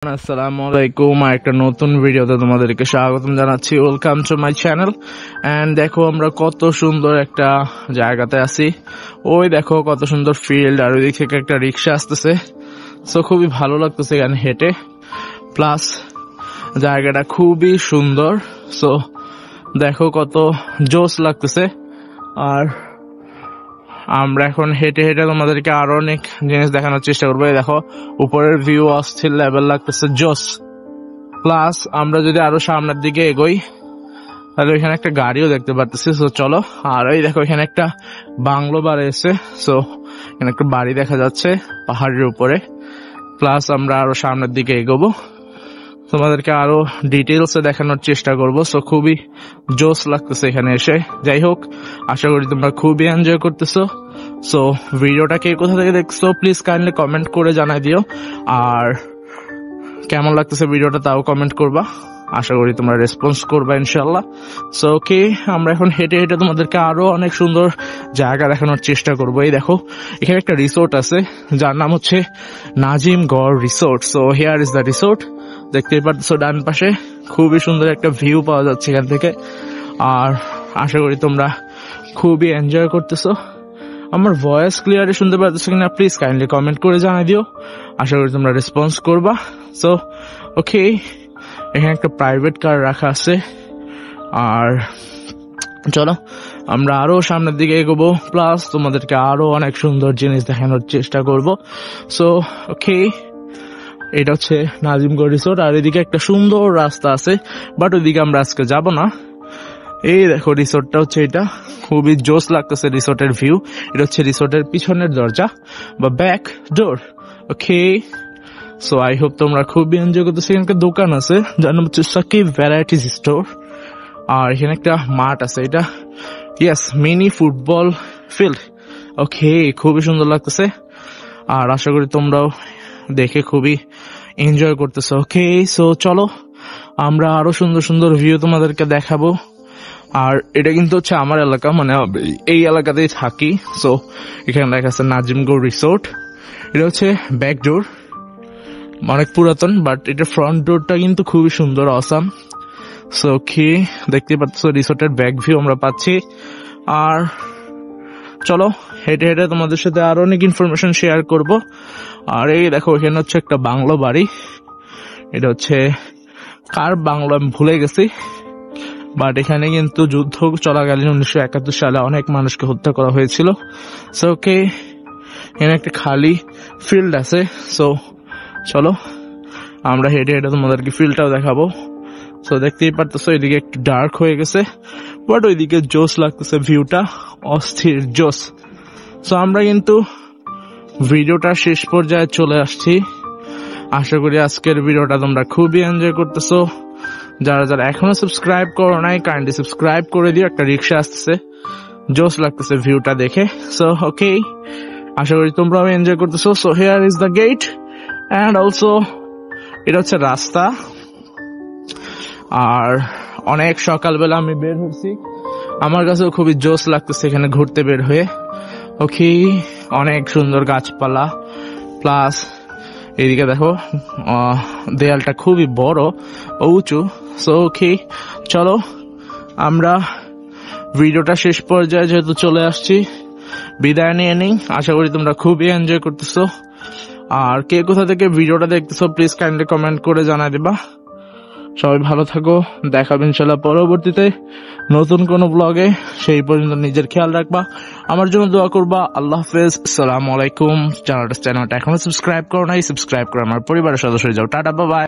আসসালামু আলাইকুম, একটা নতুন ভিডিওতে তোমাদেরকে স্বাগতম জানাচ্ছি। Welcome to my channel. And দেখো আমরা কত সুন্দর একটা জায়গাতে আছি। ওই দেখো কত সুন্দর ফিল্ড, আর ওই দিক থেকে একটা রিক্সা আসতেছে। সো খুবই ভালো লাগতেছে এখানে হেঁটে, প্লাস জায়গাটা খুবই সুন্দর। সো দেখো কত জোস লাগতেছে। আর আমরা এখন হেঁটে হেঁটে তোমাদেরকে আরো অনেক জিনিস দেখানোর চেষ্টা করবো। দেখো উপরের ভিউ অস্থির লেভেল লাগতেছে, জোস। প্লাস আমরা যদি আরো সামনের দিকে এগোই তাহলে এখানে একটা গাড়িও দেখতে পারতেছি। সো চলো। আর এই দেখো এখানে একটা বাংলো বাড়ি এসে, সো এখানে একটা বাড়ি দেখা যাচ্ছে পাহাড়ের উপরে। প্লাস আমরা আরো সামনের দিকে এগোবো, তোমাদেরকে আরো ডিটেলস দেখানোর চেষ্টা করব। সো খুবই জোস লাগতেছে এখানে এসে। যাই হোক, আশা করি তোমরা খুবই এনজয় করতেছো। সো ভিডিওটা কে কোথা থেকে দেখছো প্লিজ কাইন্ডলি কমেন্ট করে জানাই দিও। আর কেমন লাগতেছে ভিডিওটা তাও কমেন্ট করবা। আশা করি তোমরা রেসপন্স করবা ইনশাল্লাহ। সো ওকে, আমরা এখন হেঁটে হেঁটে তোমাদেরকে আরো অনেক সুন্দর জায়গা দেখানোর চেষ্টা করবো। এই দেখো এখানে একটা রিসোর্ট আছে যার নাম হচ্ছে Nazimgarh resort. So here is the resort. দেখতেই পাচ্ছ ডান পাশে খুবই সুন্দর একটা ভিউ পাওয়া যাচ্ছে এখান থেকে। আর আশা করি তোমরা খুবই এনজয় করতেছো। আমার ভয়েস ক্লিয়ারলি শুনতে পারতেছো কিনা প্লিজ কাইন্ডলি কমেন্ট করে জানাই দিও। আশা করি তোমরা রেসপন্স করবা। সো ওকে, এখানে একটা প্রাইভেট কার রাখা আছে। আর চলো আমরা আরো সামনের দিকে এগোবো, প্লাস তোমাদেরকে আরো অনেক সুন্দর জিনিস দেখানোর চেষ্টা করব। সো ওকে, এটা হচ্ছে নাজিমগড় রিসোর্ট। আর এদিকে একটা সুন্দর রাস্তা আছে, বাট ওইদিকে আমরা আজকে যাব না। এই দেখো রিসোর্টটা হচ্ছে এটা, খুবই জোস লাগতেছে রিসোর্টের ভিউ। এটা হচ্ছে রিসোর্টের পিছনের দরজা বা back door. Okay, so I hope তোমরা খুবই এনজয় করতেছো। এখানে একটা দোকান আছে যার নাম হচ্ছে সাকিব ভ্যারাইটিস স্টোর। আর এখানে একটা মাঠ আছে, এটা ইয়েস মিনি ফুটবল ফিল্ড। ওকে, খুবই সুন্দর লাগতেছে। আর আশা করি তোমরাও দেখে খুবই এনজয় করতেছো। ওকে, সো চলো আমরা আরো সুন্দর সুন্দর ভিউ তোমাদেরকে দেখাবো। আর এটা কিন্তু হচ্ছে আমার এলাকা, মানে এই এলাকাতেই থাকি। সো এখানে লেখা আছে নাজিমগড় রিসোর্ট। এটা হচ্ছে ব্যাক ডোর, অনেক পুরাতন, বাট এটা ফ্রন্ট ডোরটা কিন্তু খুবই সুন্দর, অসাম। সো ওকে, দেখতে পাচ্ছ রিসোর্টের ব্যাক ভিউ আমরা পাচ্ছি। আর চলো হেঁটে হেঁটে তোমাদের সাথে আরো অনেক ইনফরমেশন শেয়ার করব। আর এই দেখো এখানে হচ্ছে একটা বাংলো বাড়ি। এটা হচ্ছে কার বাংলো আমি ভুলে গেছি, বাট এখানে কিন্তু যুদ্ধ চলাকালীন 1971 সালে অনেক মানুষকে হত্যা করা হয়েছিল। সো ওকে, এখানে একটা খালি ফিল্ড আছে। সো চলো আমরা হেঁটে হেঁটে তোমাদেরকে ফিল্ডটাও দেখাবো। সো দেখতেই পারতেছো এদিকে একটু ডার্ক হয়ে গেছে, বাট ওইদিকে জোস লাগতেছে, ভিউটা অস্থির জোস। সো আমরা কিন্তু ভিডিওটা শেষ পর্যায়ে চলে আসছি। আশা করি আজকের ভিডিওটা তোমরা খুবই এনজয় করতেছো। যারা যারা এখনো সাবস্ক্রাইব করো নাই কাইন্ডলি সাবস্ক্রাইব করে দিও। একটা রিক্সা আসতেছে, জোস লাগতেছে ভিউটা দেখে। সো ওকে, আশা করি তোমরাও এনজয় করতেছো। So here is the gate and also এটা হচ্ছে রাস্তা। আর অনেক সকালবেলা আমি বের হচ্ছি, আমার কাছেও খুবই জোস লাগতেছে এখানে ঘুরতে বের হয়ে। ওকে, অনেক সুন্দর গাছপালা, প্লাস এদিকে দেখো দেয়ালটা খুবই বড় ও উঁচু। সো ওকে, চলো আমরা ভিডিওটা শেষ পর্যায়ে যেহেতু চলে আসছি, বিদায় নিয়ে নিই। আশা করি তোমরা খুবই এনজয় করতেছো। আর কে কোথা থেকে ভিডিওটা দেখতেছো প্লিজ কাইন্ডলি কমেন্ট করে জানাই দিবা। সবাই ভালো থাকো, দেখাবে ইনশাল্লাহ পরবর্তীতে নতুন কোনো ব্লগে। সেই পর্যন্ত নিজের খেয়াল রাখবা, আমার জন্য দোয়া করবা। আল্লাহ হাফেজ, আসসালামু আলাইকুম। চ্যানেলটা এখনো সাবস্ক্রাইব করো নাই, সাবস্ক্রাইব করে আমার পরিবারের সদস্য হয়ে যাও। Tata, bye bye.